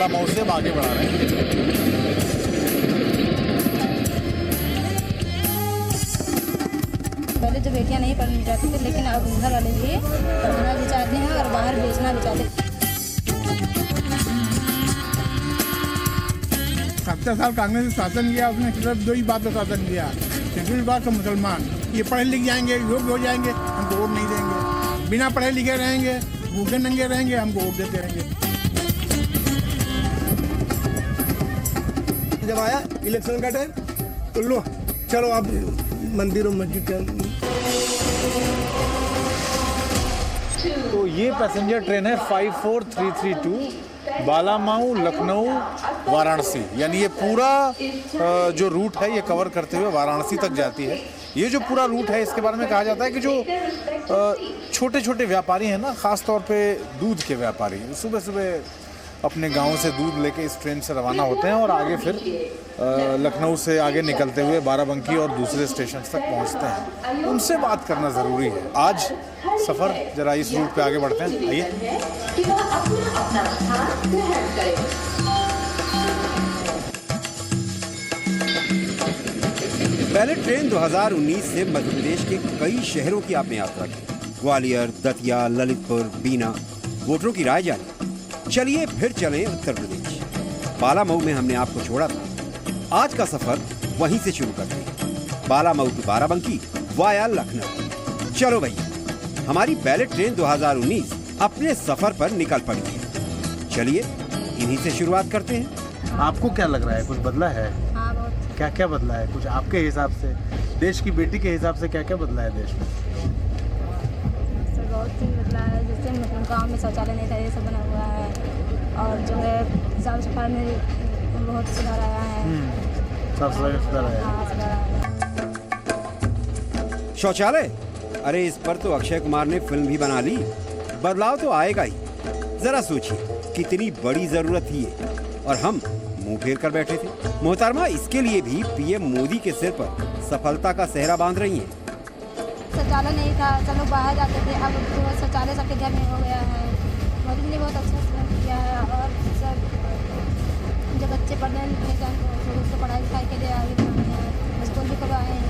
बालामऊ से हम आगे बढ़ा रहे हैं। पहले जो बेटियां नहीं पढ़नी चाहती थी, लेकिन अब घर वाले भी पढ़ाना भी चाहते हैं और बाहर भेजना भी चाहते हैं। 70 साल कांग्रेस ने शासन किया, उसने सिर्फ 2 ही बात का शासन किया, शेड्यूल कास्ट और मुसलमान। ये पढ़े लिख जाएंगे, योग्य हो जाएंगे, हमको वोट नहीं देंगे। बिना पढ़े लिखे रहेंगे, भूखे नंगे रहेंगे, हमको वोट देते रहेंगे। जब आया इलेक्शन का टाइम तो लो चलो आप मंदिरों मस्जिद के। तो ये पैसेंजर ट्रेन है 54332 बालामऊ लखनऊ वाराणसी, यानी ये पूरा जो रूट है ये कवर करते हुए वाराणसी तक जाती है। ये जो पूरा रूट है इसके बारे में कहा जाता है कि जो छोटे छोटे व्यापारी हैं ना, ख़ास तौर पे दूध के व्यापारी, सुबह सुबह अपने गांव से दूध लेके इस ट्रेन से रवाना होते हैं और आगे फिर लखनऊ से आगे निकलते हुए बाराबंकी और दूसरे स्टेशन तक पहुंचते हैं। उनसे बात करना ज़रूरी है। आज सफ़र जरा इस रूट पे आगे बढ़ते हैं, आइए। पहले ट्रेन 2019 से मध्य प्रदेश के कई शहरों की आपने यात्रा की, ग्वालियर, दतिया, ललितपुर, बीना। वोटरों की राय जानी। चलिए फिर चलें उत्तर प्रदेश। बालामऊ में हमने आपको छोड़ा था, आज का सफर वहीं से शुरू करते हैं, बालामऊ टू बाराबंकी वाया लखनऊ। चलो भैया, हमारी बैलेट ट्रेन 2019 अपने सफर पर निकल पड़ी है। चलिए इन्हीं से शुरुआत करते हैं। आपको क्या लग रहा है, कुछ बदला है? हाँ, बहुत। क्या क्या बदला है कुछ आपके हिसाब से, देश की बेटी के हिसाब से क्या क्या बदला है देश में? बहुत चीज़ बदला है। जैसे मतलब गाँव में शौचालय नहीं था, ये सब बना हुआ है। और जो है साफ सफाई में बहुत सुधार आया है। साफ सफाई में सुधार आया है। हाँ, सुधार आया है। शौचालय, अरे इस पर तो अक्षय कुमार ने फिल्म भी बना ली। बदलाव तो आएगा ही। जरा सोचिए कितनी बड़ी जरूरत थी ये, और हम मुंह फेर कर बैठे थे। मोहतरमा, इसके लिए भी पीएम मोदी के सिर पर सफलता का सेहरा बांध रही हैं। शौचालय नहीं था, सब लोग बाहर जाते थे, अब तो शौचालय सबके घर में हो गया है। मोदी ने बहुत अच्छा किया है। और सब जो बच्चे पढ़ने लिखने जाते हैं तो उसको पढ़ाई लिखाई के लिए आगे बढ़ाए हैं, स्कूल भी करवाए हैं।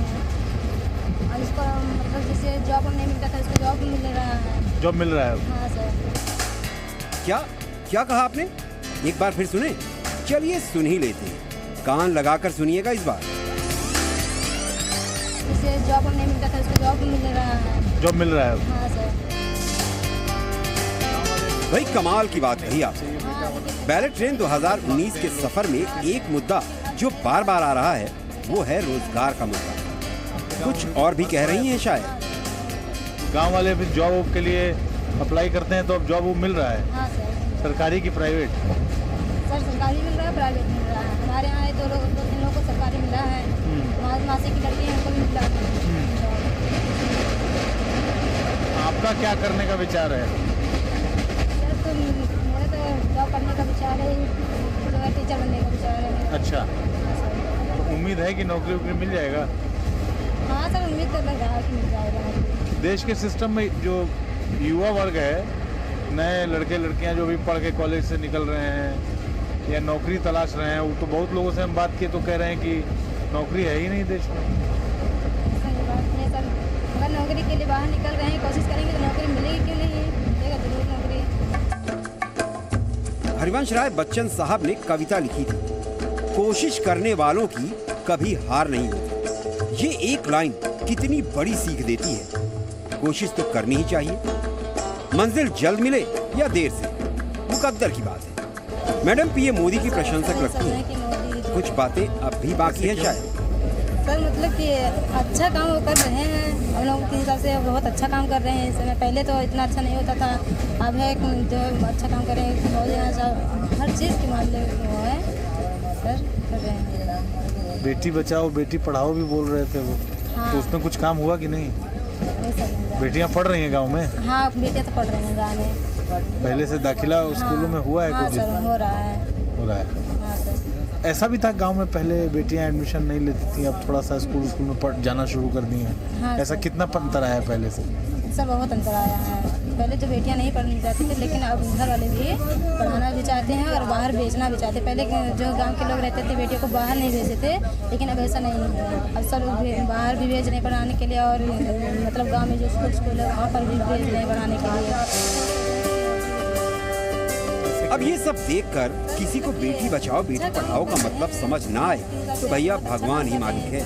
और इसको मतलब जैसे जॉब नहीं मिलता था, इसको जॉब भी मिल रहा है। जॉब मिल रहा है? हाँ सर। क्या क्या कहा आपने? एक बार फिर सुने। चलिए सुन ही लेते हैं, कान लगाकर सुनिएगा इस बार। जैसे जॉब नहीं मिलता था, इसको जॉब भी मिल रहा है। जॉब मिल रहा है? हाँ सर। भाई कमाल की बात कही आपने। बैलेट ट्रेन 2019 के सफर में एक मुद्दा जो बार बार आ रहा है वो है रोजगार का मुद्दा। कुछ और भी कह रही हैं शायद। गांव वाले भी जॉब के लिए अप्लाई करते हैं तो अब जॉब मिल रहा है? हाँ सर। सरकारी की प्राइवेट? सर सरकारी मिल रहा है, प्राइवेट मिल रहा है। हमारे यहाँ 2-3 लोगों को सरकारी मिल रहा है। मासी की लड़की है, उनको भी मिल रहा है। आपका क्या करने का विचार है? सर तो मेरा तो जॉब करने का विचार है, टीचर बनने का विचार है। अच्छा, तो उम्मीद है कि नौकरी वोकरी मिल जाएगा? हाँ सर, उम्मीद तो लग रहा है कि मिल जाएगा। देश के सिस्टम में जो युवा वर्ग है, नए लड़के लड़कियां जो भी पढ़ के कॉलेज से निकल रहे हैं या नौकरी तलाश रहे हैं, वो तो बहुत लोगों से हम बात किए तो कह रहे हैं कि नौकरी है ही नहीं देश में। सही बात है सर, अगर नौकरी के लिए बाहर निकल रहे हैं, कोशिश करेंगे तो नौकरी मिलेगी क्यों नहीं, मिलेगा जरूर नौकरी। हरिवंश राय बच्चन साहब ने कविता लिखी थी, कोशिश करने वालों की कभी हार नहीं होती। ये एक लाइन कितनी बड़ी सीख देती है। कोशिश तो करनी ही चाहिए, मंजिल जल्द मिले या देर से मुकद्दर की बात है। मैडम पीएम मोदी की प्रशंसक लगती हैं, कुछ बातें अब भी बाकी है शायद। सर मतलब कि अच्छा काम वो कर रहे हैं, हम लोगों के हिसाब से बहुत अच्छा काम कर रहे हैं इस समय। पहले तो इतना अच्छा नहीं होता था, अब है जो अच्छा काम करें, हर चीज़ के मामले में वो है सर, कर रहे हैं। बेटी बचाओ बेटी पढ़ाओ भी बोल रहे थे वो। हाँ। तो उसमें कुछ काम हुआ कि नहीं? बेटियां पढ़ रही हैं गांव में? हाँ, बेटियां तो पढ़ रही हैं गाँव में। पहले से दाखिला स्कूलों में हुआ है? हाँ कुछ सर, हो रहा है। हो रहा है। हाँ सर। ऐसा भी था गांव में पहले बेटियां एडमिशन नहीं लेती थी, अब थोड़ा सा स्कूल में जाना शुरू कर दी हैं। हाँ ऐसा सर। कितना अंतर आया है पहले से? सर बहुत अंतर आया है। पहले जो बेटियां नहीं पढ़नी चाहती थी, लेकिन अब घर वाले भी पढ़ाना भी चाहते हैं और बाहर भेजना भी चाहते हैं। पहले जो गांव के लोग रहते थे बेटियों को बाहर नहीं भेजते थे, लेकिन अब ऐसा नहीं है। अब सब बाहर भी भेज रहे हैं पढ़ाने के लिए, और मतलब गाँव में जो स्कूल है वहाँ पर भी भेज रहे हैं पढ़ाने के लिए। अब ये सब देखकर किसी को बेटी बचाओ बेटी पढ़ाओ का मतलब समझ ना आए तो भैया भगवान ही मालिक है।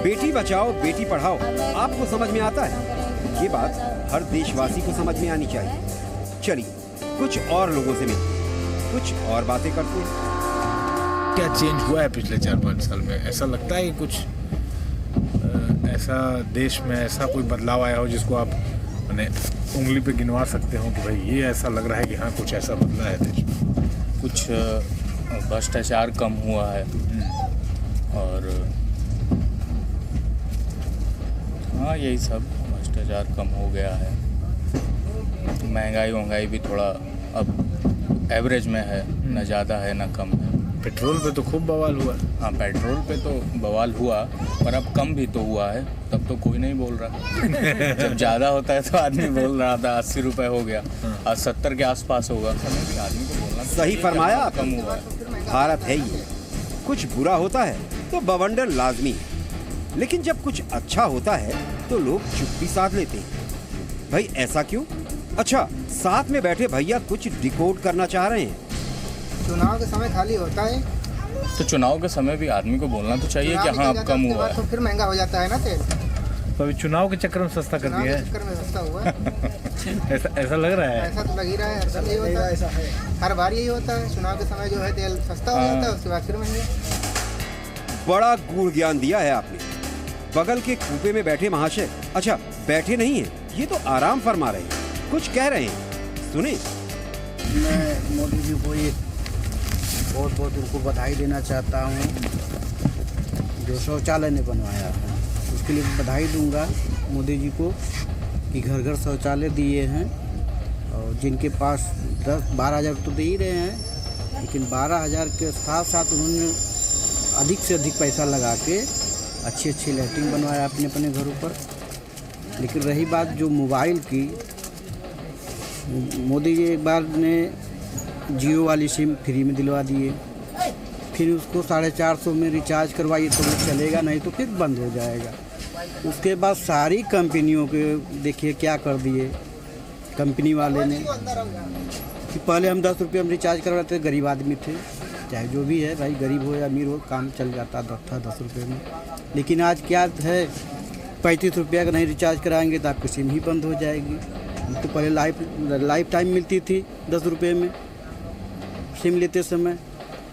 बेटी बचाओ बेटी पढ़ाओ आपको समझ में आता है, ये बात हर देशवासी को समझ में आनी चाहिए। चलिए कुछ और लोगों से मिलते हैं, कुछ और बातें करते हैं। क्या चेंज हुआ है पिछले 4-5 साल में? ऐसा लगता है कि कुछ ऐसा देश में ऐसा कोई बदलाव आया हो जिसको आप मैंने उंगली पे गिनवा सकते हो कि भाई ये ऐसा लग रहा है कि हाँ कुछ ऐसा बदला है देश में? कुछ भ्रष्टाचार कम हुआ है और हाँ यही सब, भ्रष्टाचार कम हो गया है। महंगाई भी थोड़ा अब एवरेज में है, ना ज़्यादा है ना कम है। पेट्रोल पे तो खूब बवाल हुआ। हाँ पेट्रोल पे तो बवाल हुआ, पर अब कम भी तो हुआ है, तब तो कोई नहीं बोल रहा। जब ज़्यादा होता है तो आदमी बोल रहा था 80 रुपये हो गया, आज 70 के आसपास होगा, आदमी को बोलना सही फरमाया। कम हुआ है। भारत है ये, कुछ बुरा होता है तो बवंडर लाजमी है, लेकिन जब कुछ अच्छा होता है तो लोग चुप्पी साध लेते हैं। भाई ऐसा क्यों? अच्छा, साथ में बैठे भैया कुछ डिकोड करना चाह रहे हैं। चुनाव के समय खाली होता है तो चुनाव के समय भी आदमी को बोलना तो चाहिए कि हाँ अब कम हुआ है। तो फिर महंगा हो जाता है ना तेल। तो अभी चुनाव के चक्कर में सस्ता कर दिया है। चक्कर में सस्ता हुआ है। ऐसा लग रहा है। ऐसा तो लग ही रहा है, हर साल यही होता है, हर बार यही होता है। चुनाव के समय जो है तेल सस्ता हो जाता है, उसके बाद फिर महंगा। बड़ा गूढ़ ज्ञान दिया है आपने। बगल के कूपे में बैठे महाशय, अच्छा बैठे नहीं है, ये तो आराम फरमा रहे हैं, कुछ कह रहे हैं, सुने। मैं मोदी जी को ये बहुत उनको बधाई देना चाहता हूँ जो शौचालय ने बनवाया है, उसके लिए बधाई दूंगा मोदी जी को कि घर घर शौचालय दिए हैं। और जिनके पास 10-12 हज़ार तो दे ही रहे हैं, लेकिन 12 हज़ार के साथ साथ उन्होंने अधिक से अधिक पैसा लगा के अच्छी लाइटिंग बनवाया अपने घरों पर। लेकिन रही बात जो मोबाइल की, मोदी जी एक बार ने जियो वाली सिम फ्री में दिलवा दिए, फिर उसको 450 में रिचार्ज करवाइए तो वो चलेगा, नहीं तो फिर बंद हो जाएगा। उसके बाद सारी कंपनियों के देखिए क्या कर दिए कंपनी वाले ने कि पहले हम 10 रुपये में रिचार्ज करवाते थे, गरीब आदमी थे, चाहे जो भी है भाई, गरीब हो या अमीर हो, काम चल जाता था 10 रुपये में। लेकिन आज क्या है, 35 रुपये का नहीं रिचार्ज कराएंगे तो आपकी सिम ही बंद हो जाएगी। तो पहले लाइफ टाइम मिलती थी 10 रुपये में सिम लेते समय,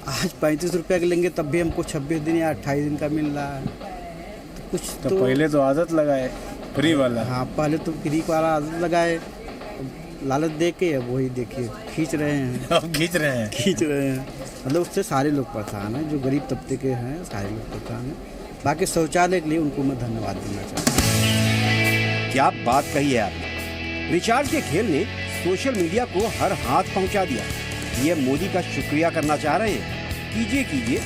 आज 35 रुपये का लेंगे तब भी हमको 26 दिन या 28 दिन का मिल रहा है। तो कुछ तो पहले तो आदत लगाए फ्री वाला। हाँ, पहले तो फ्री वाला आदत लगाए, लालच दे के अब वही देखिए खींच रहे हैं। अब खींच रहे हैं मतलब उससे सारे लोग परेशान हैं, जो गरीब तबके के हैं सारे लोग परेशान हैं। बाकी शौचालय के लिए उनको मैं धन्यवाद देना चाहता हूँ। क्या बात कही है आपने। रिचार्ज के खेल ने सोशल मीडिया को हर हाथ पहुंचा दिया। ये मोदी का शुक्रिया करना चाह रहे हैं, कीजिए।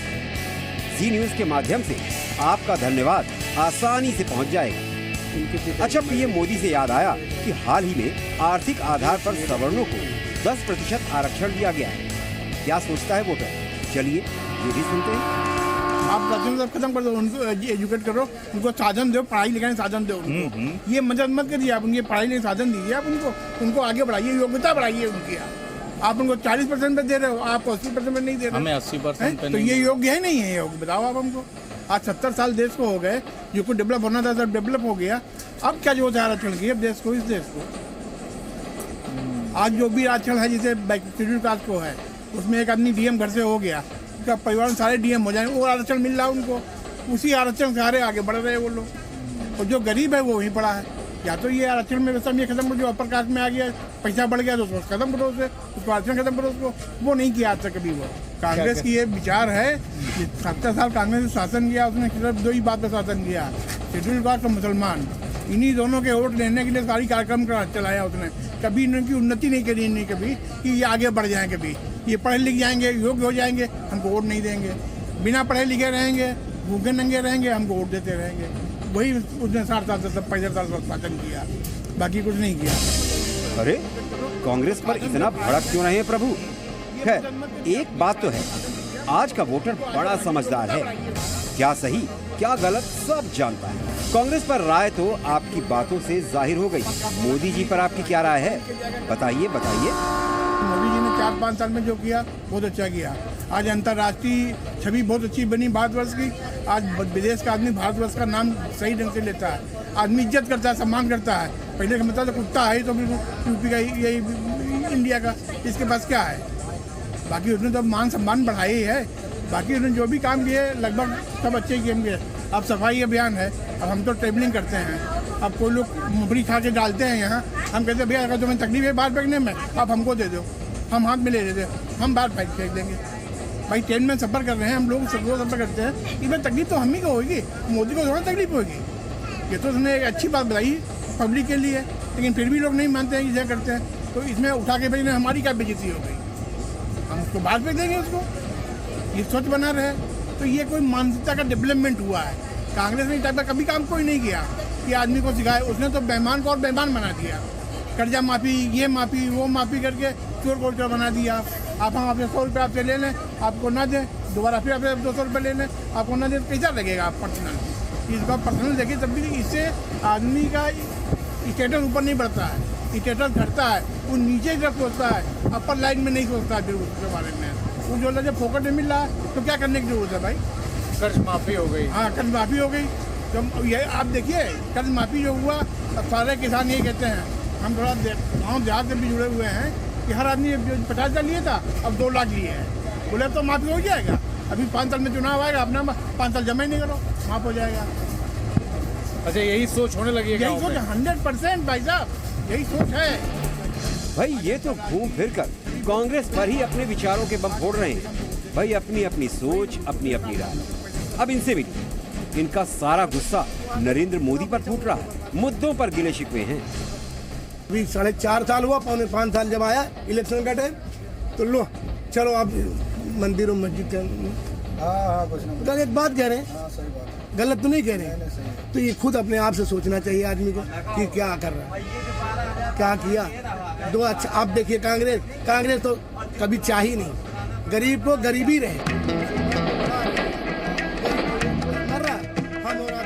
जी न्यूज़ के माध्यम से आपका धन्यवाद आसानी से पहुंच जाएगा। अच्छा, पीएम मोदी से याद आया कि हाल ही में आर्थिक आधार पर सवर्णों को 10% आरक्षण दिया गया है। क्या सोचता है वोटर, चलिए ये भी सुनते हैं। आप राशन खत्म कर दो, उनको एजुकेट करो, उनको साधन दो, पढ़ाई लिखाई साधन दो उनको। ये मदद मत करिए, आप उनके पढ़ाई लिखाई साधन दीजिए, आप उनको आगे बढ़ाइए, योग्यता बढ़ाइए उनकी। आप उनको 40% पे दे रहे हो, आप 80% पे नहीं दे रहे हो। हमें 80% पे तो ये योग्य है नहीं है योग्य, बताओ आप हमको। आज 70 साल देश को हो गए, जो कुछ डेवलप होना था सब डेवलप हो गया। अब क्या जो आरक्षण की अब देश को, इस देश को आज जो भी आरक्षण है, जैसे शेड्यूल कास्ट को है, उसमें एक आदमी डीएम घर से हो गया, उसका परिवार में सारे डीएम हो जाएंगे, वो आरक्षण मिल रहा है उनको, उसी आरक्षण से सारे आगे बढ़ रहे हैं वो लोग। और जो गरीब है वो वहीं पड़ा है। या तो ये आरक्षण में सब ये खत्म करो, जो अपर कास्ट में आ गया, पैसा बढ़ गया तो उसको खत्म करो, उसको आरक्षण खत्म करो, उसको वो नहीं किया आज तक कभी। वो कांग्रेस की ये विचार है कि 70 साल कांग्रेस ने शासन किया, उसने सिर्फ 2 ही बात पर शासन किया, शेड्यूल कास्ट और मुसलमान, इन्हीं दोनों के वोट लेने के लिए सारी कार्यक्रम चलाया उसने। कभी इनकी उन्नति नहीं करी, नहीं कभी कि ये आगे बढ़ जाएं, कभी ये पढ़े लिख जाएंगे, योग्य हो जाएंगे, हमको वोट नहीं देंगे। बिना पढ़े लिखे रहेंगे, भूखे नंगे रहेंगे, हमको वोट देते रहेंगे। वही उसने 60 साल से 65 साल शासन किया, बाकी कुछ नहीं किया। अरे कांग्रेस पर इतना भड़क क्यों रहे हैं प्रभु? खैर, एक बात तो है, आज का वोटर बड़ा समझदार है। क्या सही क्या गलत सब जानता है। कांग्रेस पर राय तो आपकी बातों से जाहिर हो गई। मोदी जी पर आपकी क्या राय है? बताइए बताइए। मोदी जी ने 4-5 साल में जो किया बहुत अच्छा किया। आज अंतर्राष्ट्रीय छवि बहुत अच्छी बनी भारतवर्ष की। आज विदेश का आदमी भारतवर्ष का नाम सही ढंग से लेता है, आदमी इज्जत करता है, सम्मान करता है। पहले का मतलब कुत्ता है तो बिल्कुल यूपी का यही इंडिया का, इसके पास क्या है? बाकी उसने तो मान सम्मान बढ़ाया ही है। बाकी उसने जो भी काम किए लगभग सब अच्छे ही काम किए। अब सफाई अभियान है, अब हम तो ट्रेवलिंग करते हैं। अब कोई लोग मुबरी खा के डालते हैं यहाँ, हम कहते हैं भैया अगर तुम्हें तकलीफ है बाहर फेंकने में, आप हमको दे दो, हम हाथ में ले लेते हैं, हम बाहर फेंक देंगे। भाई ट्रेन में सफ़र कर रहे हैं हम लोग, सब लोग सफ़र करते हैं, इसमें तकलीफ तो हम ही को होगी, मोदी को थोड़ा तकलीफ होगी। ये तो उसने एक अच्छी बात बताई पब्लिक के लिए, लेकिन फिर भी लोग नहीं मानते हैं, इसे करते हैं। तो इसमें उठा के भेजने हमारी क्या बेइज्जती हो गई? हम उसको बाहर फेंक देंगे उसको, ये सोच बना रहे। तो ये कोई मानसिकता का डेवलपमेंट हुआ है। कांग्रेस ने इस टाइप का कभी काम कोई नहीं किया कि आदमी को सिखाए। उसने तो बेईमान को और बेईमान बना दिया। कर्जा माफ़ी, ये माफ़ी, वो माफ़ी करके चोर को चोर बना दिया। आप हम आपने 100 रुपये आपसे ले लें, आपको ना दें, दोबारा फिर आपसे 200 रुपये ले लें, आपको ना दें, कैसा लगेगा? आप पर्सनल इसका पर्सनल देखिए, तब भी इससे आदमी का स्टेटस ऊपर नहीं बढ़ता है, स्टेटस घटता है। वो नीचे की तरफ सोचता है, अपर लाइन में नहीं सोचता है। फिर उसके बारे में वो जो लगे फोकट में मिल रहा है तो क्या करने की जरूरत है भाई? कर्ज माफी हो गई। हाँ, कर्ज माफ़ी हो गई। तो ये आप देखिए, कर्ज माफ़ी जो हुआ, अब सारे किसान यही कहते हैं। हम थोड़ा गाँव देहात से भी जुड़े हुए हैं कि हर आदमी 50,000 लिए था, अब 2 लाख लिए हैं। बोले तो माफ़ी हो जाएगा। अभी 5 साल में चुनाव आएगा, अपना 5 साल जमा ही नहीं करो, माफ़ हो जाएगा। अच्छा, यही सोच होने लगी है? यही सोच 100% भाई साहब, यही सोच है। भाई ये तो घूम फिर कर कांग्रेस पर ही अपने विचारों के बम फोड़ रहे हैं। भाई अपनी अपनी सोच, अपनी अपनी राय। अब इनसे भी इनका सारा गुस्सा नरेंद्र मोदी पर फूट रहा है, मुद्दों पर गिले शिकवे हैं। अभी 4.5 साल हुआ, 4.25 साल जब आया इलेक्शन का टाइम, तो लो चलो आप मंदिर और मस्जिद का एक बात कह रहे हैं, गलत तो नहीं कह रहे हैं। तो ये खुद अपने आप से सोचना चाहिए आदमी को कि क्या कर रहा है, क्या किया। दो अच्छा आप देखिए, कांग्रेस तो कभी चाह ही नहीं गरीब को गरीबी रहे।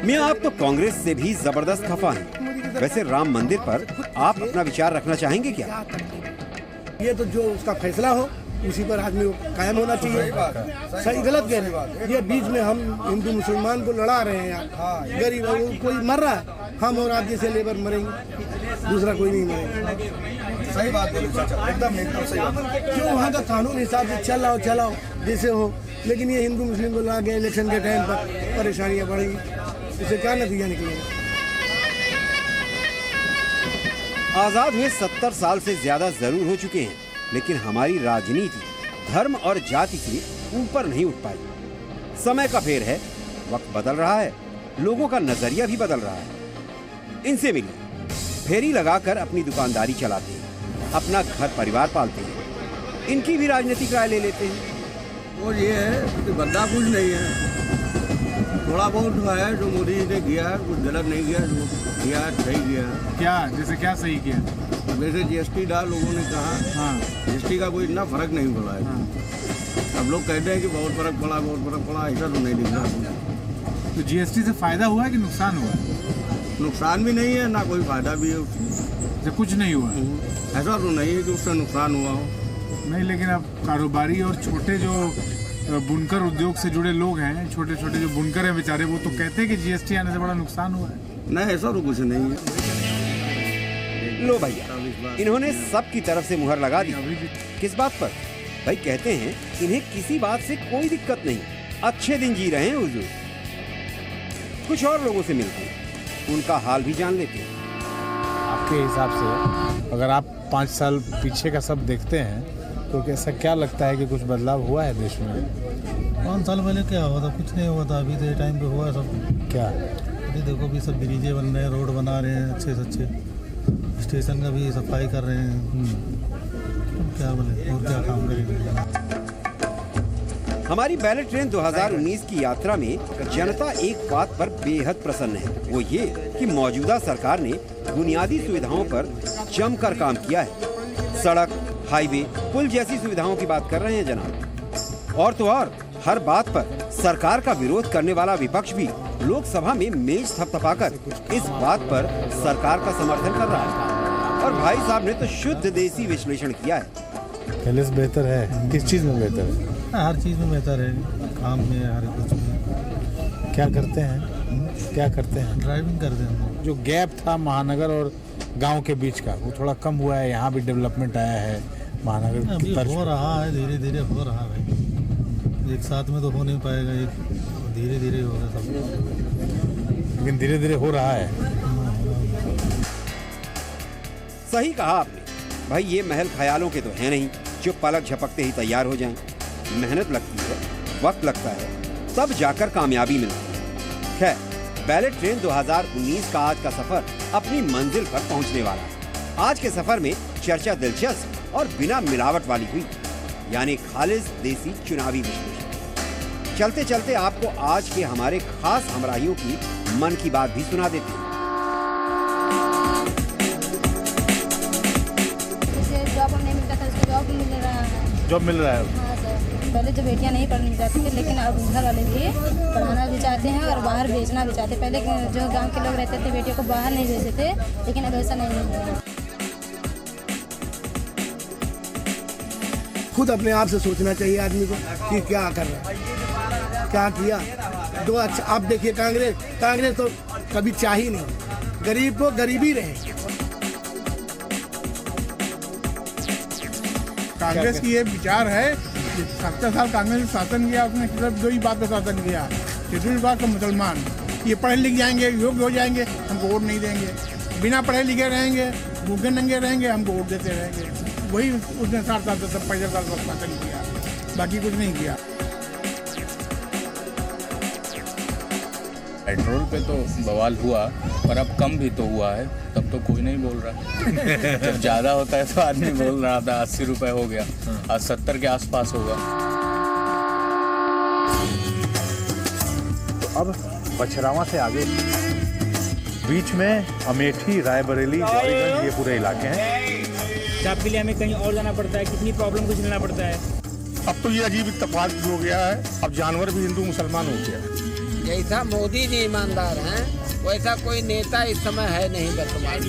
मैं आप तो कांग्रेस से भी जबरदस्त खफा हैं। वैसे राम मंदिर पर आप अपना विचार रखना चाहेंगे क्या? ये तो जो उसका फैसला हो उसी पर आदमी को कायम होना चाहिए। सही गलत कह रहे हैं। ये बीच में हम हिंदू मुसलमान को लड़ा रहे हैं यार। गरीब कोई मर रहा है, हम और आप जैसे लेबर मरेंगे, दूसरा कोई नहीं मरेगा। सही बात एकदम सही बात। जो वहाँ का कानून हिसाब से चलाओ जैसे हो, लेकिन ये हिंदू मुस्लिम को ला के इलेक्शन के टाइम पर परेशानियाँ बढ़ेगी, इससे क्या नतीजा निकलेगा? आजाद हुए 70 साल से ज्यादा जरूर हो चुके हैं, लेकिन हमारी राजनीति धर्म और जाति से ऊपर नहीं उठ पाई। समय का फेर है, वक्त बदल रहा है, लोगों का नजरिया भी बदल रहा है। इनसे मिलिए, फेरी लगाकर अपनी दुकानदारी चलाते हैं, अपना घर परिवार पालते हैं, इनकी भी राजनीतिक राय ले लेते हैं। और ये है कि बदला कुछ नहीं है, थोड़ा बहुत है जो मोदी जी ने किया है, कुछ गलत नहीं किया, जो किया है सही किया है। क्या जैसे क्या सही किया? वैसे जीएसटी डाल लोगों ने कहा, हाँ, जीएसटी का कोई इतना फर्क नहीं पड़ा है। अब लोग कहते हैं कि बहुत फर्क पड़ा, ऐसा तो नहीं दिख रहा। तो जीएसटी से फायदा हुआ है कि नुकसान हुआ है? नुकसान भी नहीं है, ना कोई फायदा भी है उससे। जब कुछ नहीं हुआ? ऐसा तो नहीं है कि उससे नुकसान हुआ हो। नहीं, लेकिन अब कारोबारी और छोटे जो बुनकर उद्योग से जुड़े लोग हैं, छोटे छोटे जो बुनकर हैं बेचारे, वो तो कहते हैं कि जीएसटी आने से बड़ा नुकसान हुआ है। नहीं, ऐसा तो कुछ नहीं है। लो भैया, इन्होंने सबकी तरफ से मुहर लगा दी। किस बात पर? भाई कहते हैं इन्हें किसी बात से कोई दिक्कत नहीं, अच्छे दिन जी रहे हैं हुजूर। कुछ और लोगों से मिलते हैं, उनका हाल भी जान लेते हैं। आपके हिसाब से अगर आप 5 साल पीछे का सब देखते हैं तो कैसा क्या लगता है कि कुछ बदलाव हुआ है देश में? 5 साल पहले क्या हुआ था? कुछ नहीं हुआ था। अभी तो ये टाइम पे हुआ है सब। क्या? अभी देखो, अभी सब ब्रिजें बन रहे हैं, रोड बना रहे हैं अच्छे से अच्छे, स्टेशन का भी सफाई कर रहे हैं। क्या बोले, और क्या काम करेंगे? हमारी बैलेट ट्रेन 2019 की यात्रा में जनता एक बात पर बेहद प्रसन्न है, वो ये कि मौजूदा सरकार ने बुनियादी सुविधाओं पर जमकर काम किया है। सड़क, हाईवे, पुल जैसी सुविधाओं की बात कर रहे हैं जनाब। और तो और हर बात पर सरकार का विरोध करने वाला विपक्ष भी लोकसभा में मेज थपथपाकर इस बात पर सरकार का समर्थन कर रहा है। और भाई साहब ने तो शुद्ध देसी विश्लेषण किया है। पहले से बेहतर है। किस चीज में बेहतर है? हर चीज़ में बेहतर है, काम में, हर कुछ में। क्या करते हैं? क्या करते हैं? ड्राइविंग करते हैं। जो गैप था महानगर और गांव के बीच का, वो थोड़ा कम हुआ है। यहाँ भी डेवलपमेंट आया है महानगर अभी की तर्ज हो पर। रहा है, धीरे धीरे हो रहा है। एक साथ में तो हो नहीं पाएगा, एक धीरे धीरे होगा सब, लेकिन धीरे धीरे हो रहा है। सही कहा आपने भाई, ये महल ख्यालों के तो हैं नहीं जो पलक झपकते ही तैयार हो जाएं। मेहनत लगती है, वक्त लगता है, तब जाकर कामयाबी मिलती है। खैर, बैलेट ट्रेन 2019 का आज का सफर अपनी मंजिल पर पहुंचने वाला है। आज के सफर में चर्चा दिलचस्प और बिना मिलावट वाली हुई, यानी खालिस देसी चुनावी विश्लेषण। चलते चलते आपको आज के हमारे खास हमराहियों की मन की बात भी सुना देते हैं। जॉब नहीं मिलता था, उसको जॉब मिल रहा है। जॉब मिल रहा है। हाँ सर, पहले जो बेटियां नहीं पढ़नी चाहती थी, लेकिन अब घर वाले भी पढ़ाना भी चाहते हैं और बाहर भेजना भी चाहते हैं। पहले जो गांव के लोग रहते थे बेटियों को बाहर नहीं भेजते थे, लेकिन अब ऐसा नहीं है। खुद अपने आप से सोचना चाहिए आदमी को कि क्या कर रहा है, क्या किया। तो अच्छा, आप देखिए कांग्रेस तो कभी चाह ही नहीं, गरीब को गरीबी रहे। कांग्रेस की ये विचार है कि 70 साल कांग्रेस ने शासन किया, उसने सिर्फ दो ही बात पर शासन किया, शेड्यूल कास्ट का मुसलमान। ये पढ़े लिख जाएंगे, योग्य हो जाएंगे, हमको वोट नहीं देंगे। बिना पढ़े लिखे रहेंगे, भूखे नंगे रहेंगे, हमको वोट देते रहेंगे। वही उसने 60 साल तक 65 साल तक शासन किया, बाकी कुछ नहीं किया। पेट्रोल पे तो बवाल हुआ, पर अब कम भी तो हुआ है, तब तो कोई नहीं बोल रहा। जब ज़्यादा होता है तो आदमी बोल रहा था 80 रुपये हो गया, आज 70 के आसपास होगा। तो अब पछरावा से आगे बीच में अमेठी, रायबरेली, जौहरीगंज, ये पूरे इलाके हैं। जॉब के लिए हमें कहीं और जाना पड़ता है, कितनी प्रॉब्लम को झेलना पड़ता है। अब तो ये अजीब इत्तेफाक हो गया है, अब जानवर भी हिंदू मुसलमान हो गया। जैसा मोदी जी ईमानदार हैं, वैसा कोई नेता इस समय है नहीं वर्तमान।